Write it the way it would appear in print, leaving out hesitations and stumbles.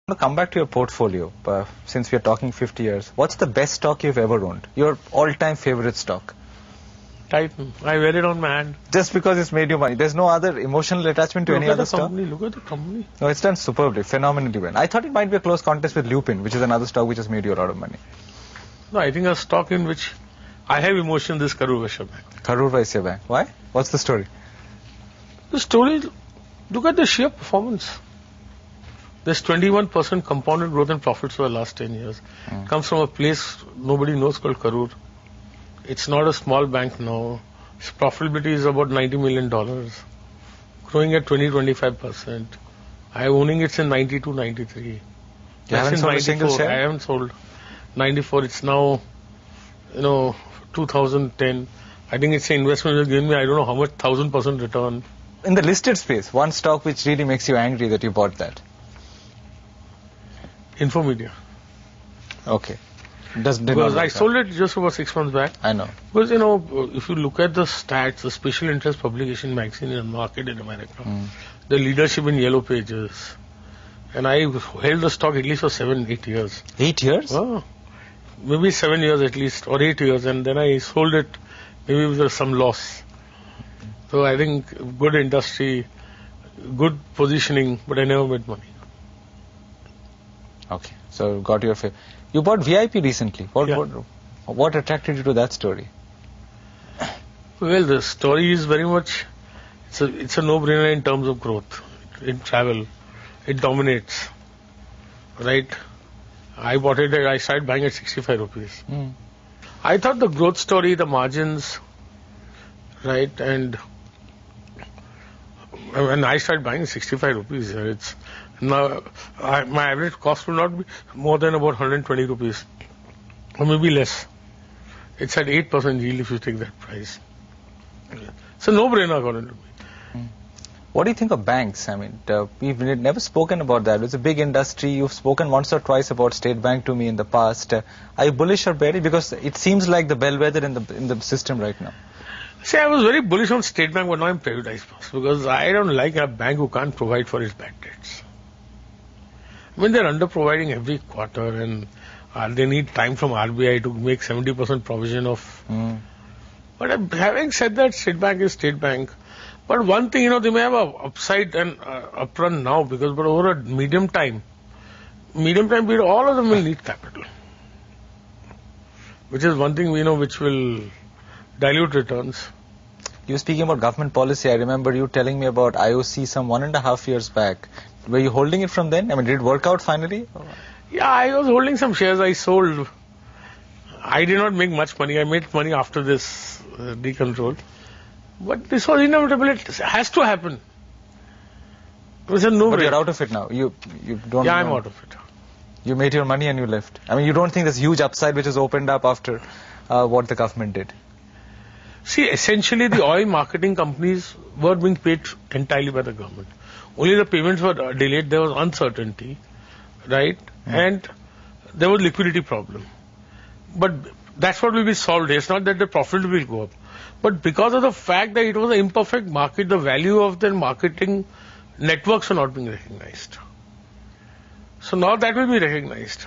To come back to your portfolio, since we are talking 50 years, what's the best stock you've ever owned? Your all-time favorite stock? Titan. I wear it on my hand. Just because it's made you money. There's no other emotional attachment to any other stock? Look at the company. No, it's done superbly, phenomenally well. I thought it might be a close contest with Lupin, which is another stock which has made you a lot of money. No, I think a stock in which I have emotion, this Karur Vysya Bank. Karur Vysya Bank. Why? What's the story? The story, look at the sheer performance. There's 21% compounded growth in profits for the last 10 years. Comes from a place nobody knows called Karur. It's not a small bank now. Its profitability is about $90 million. Growing at 20-25%. I'm owning it since 92, 93. You haven't sold a single share? I haven't sold. 94, it's now, 2010. I think it's an investment will give me, I don't know how much, 1000% return. In the listed space, one stock which really makes you angry that you bought that? Infomedia. Okay. Because I sold it just about 6 months back. I know. Because, if you look at the stats, the special interest publication magazine in the market in America, the leadership in yellow pages, and I held the stock at least for 7-8 years. 8 years? Oh, maybe 7 years at least, or 8 years, and then I sold it maybe with some loss. So I think good industry, good positioning, but I never made money. Okay, so got your favorite. You bought VIP recently. What attracted you to that story? Well, the story is very much, it's a no-brainer in terms of growth. In travel, it dominates, right? I bought it, I started buying at 65 rupees. I thought the growth story, the margins, right, and when I started buying 65 rupees, it's now my average cost will not be more than about 120 rupees, or maybe less. It's at 8% yield if you take that price. It's a no-brainer according to me. What do you think of banks? I mean, we've never spoken about that. It's a big industry. You've spoken once or twice about State Bank to me in the past. Are you bullish or bearish? Because it seems like the bellwether in the system right now. See, I was very bullish on State Bank, but now I'm privatized because I don't like a bank who can't provide for its bad debts. I mean, they're under-providing every quarter and they need time from RBI to make 70% provision of... But having said that, State Bank is State Bank. But one thing, they may have a upside and upfront now but over a medium time period, all of them will need capital. Which is one thing we know which will dilute returns. You were speaking about government policy. I remember you telling me about IOC some 1.5 years back. Were you holding it from then? I mean, did it work out finally? Yeah, I was holding some shares. I sold. I did not make much money. I made money after this decontrol. But this was inevitable. It has to happen. It was a no-brainer. But you're out of it now. You don't. Yeah, I'm out of it. You made your money and you left. I mean, you don't think there's huge upside which has opened up after what the government did? See, essentially the oil marketing companies were being paid entirely by the government. Only the payments were delayed. There was uncertainty, right? And there was liquidity problem. But that's what will be solved. It's not that the profit will go up. But because of the fact that it was an imperfect market, the value of the marketing networks are not being recognized. So now that will be recognized.